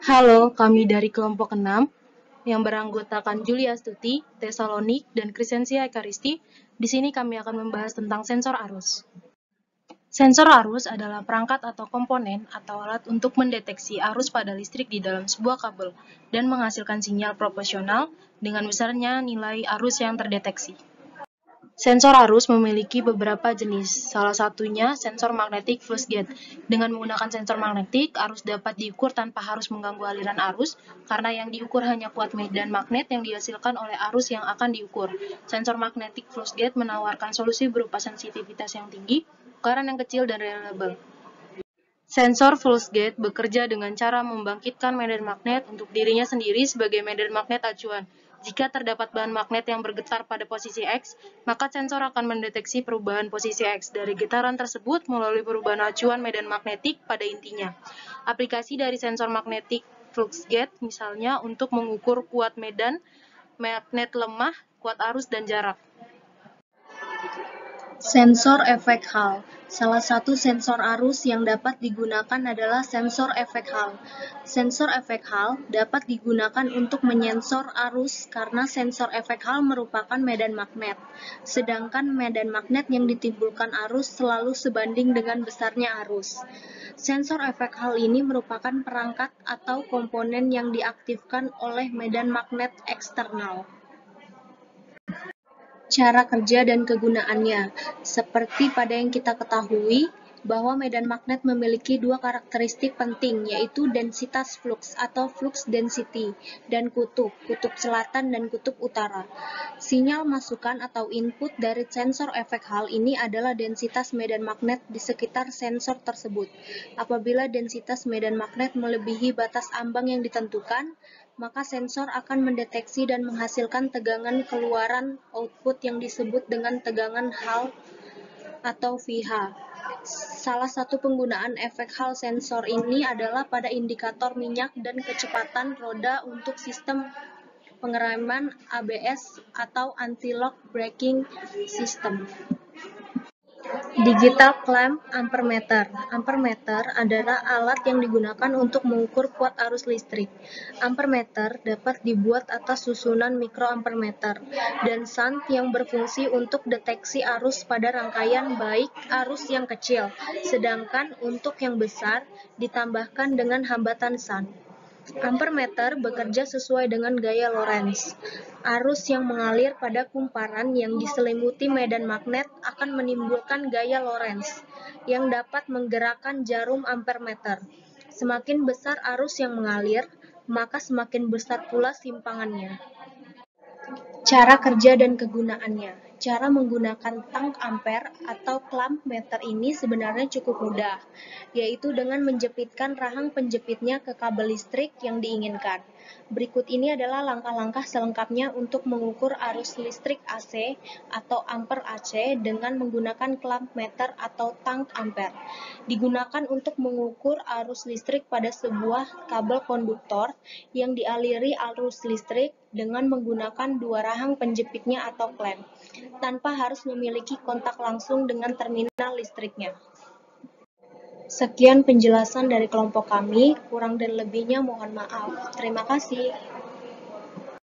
Halo, kami dari kelompok 6 yang beranggotakan Julia Stuti, Tesalonik, dan Crescentia Ekaristi. Di sini kami akan membahas tentang sensor arus. Sensor arus adalah perangkat atau komponen atau alat untuk mendeteksi arus pada listrik di dalam sebuah kabel dan menghasilkan sinyal proporsional dengan besarnya nilai arus yang terdeteksi. Sensor arus memiliki beberapa jenis, salah satunya sensor magnetic flux gate. Dengan menggunakan sensor magnetik, arus dapat diukur tanpa harus mengganggu aliran arus, karena yang diukur hanya kuat medan magnet yang dihasilkan oleh arus yang akan diukur. Sensor magnetic flux gate menawarkan solusi berupa sensitivitas yang tinggi, ukuran yang kecil, dan reliable. Sensor flux gate bekerja dengan cara membangkitkan medan magnet untuk dirinya sendiri sebagai medan magnet acuan. Jika terdapat bahan magnet yang bergetar pada posisi X, maka sensor akan mendeteksi perubahan posisi X dari getaran tersebut melalui perubahan acuan medan magnetik pada intinya. Aplikasi dari sensor magnetic flux gate misalnya untuk mengukur kuat medan magnet lemah, kuat arus, dan jarak. Sensor efek Hall. Salah satu sensor arus yang dapat digunakan adalah sensor efek Hall. Sensor efek Hall dapat digunakan untuk menyensor arus karena sensor efek Hall merupakan medan magnet, sedangkan medan magnet yang ditimbulkan arus selalu sebanding dengan besarnya arus. Sensor efek Hall ini merupakan perangkat atau komponen yang diaktifkan oleh medan magnet eksternal. Cara kerja dan kegunaannya. Seperti pada yang kita ketahui, bahwa medan magnet memiliki dua karakteristik penting, yaitu densitas flux atau flux density, dan kutub selatan dan kutub utara. Sinyal masukan atau input dari sensor efek Hall ini adalah densitas medan magnet di sekitar sensor tersebut. Apabila densitas medan magnet melebihi batas ambang yang ditentukan, maka sensor akan mendeteksi dan menghasilkan tegangan keluaran output yang disebut dengan tegangan Hall atau VH. Salah satu penggunaan efek Hall sensor ini adalah pada indikator minyak dan kecepatan roda untuk sistem pengereman ABS atau anti-lock braking system. Digital Clamp Ampermeter. Ampermeter adalah alat yang digunakan untuk mengukur kuat arus listrik. Ampermeter dapat dibuat atas susunan mikroampermeter dan shunt yang berfungsi untuk deteksi arus pada rangkaian baik arus yang kecil, sedangkan untuk yang besar ditambahkan dengan hambatan shunt. Ampermeter bekerja sesuai dengan gaya Lorentz. Arus yang mengalir pada kumparan yang diselimuti medan magnet akan menimbulkan gaya Lorentz yang dapat menggerakkan jarum ampermeter. Semakin besar arus yang mengalir, maka semakin besar pula simpangannya. Cara kerja dan kegunaannya. Cara menggunakan tang ampere atau clamp meter ini sebenarnya cukup mudah, yaitu dengan menjepitkan rahang penjepitnya ke kabel listrik yang diinginkan. Berikut ini adalah langkah-langkah selengkapnya untuk mengukur arus listrik AC atau ampere AC dengan menggunakan clamp meter atau tang ampere. Digunakan untuk mengukur arus listrik pada sebuah kabel konduktor yang dialiri arus listrik dengan menggunakan dua rahang penjepitnya atau klem, tanpa harus memiliki kontak langsung dengan terminal listriknya. Sekian penjelasan dari kelompok kami, kurang dan lebihnya mohon maaf. Terima kasih.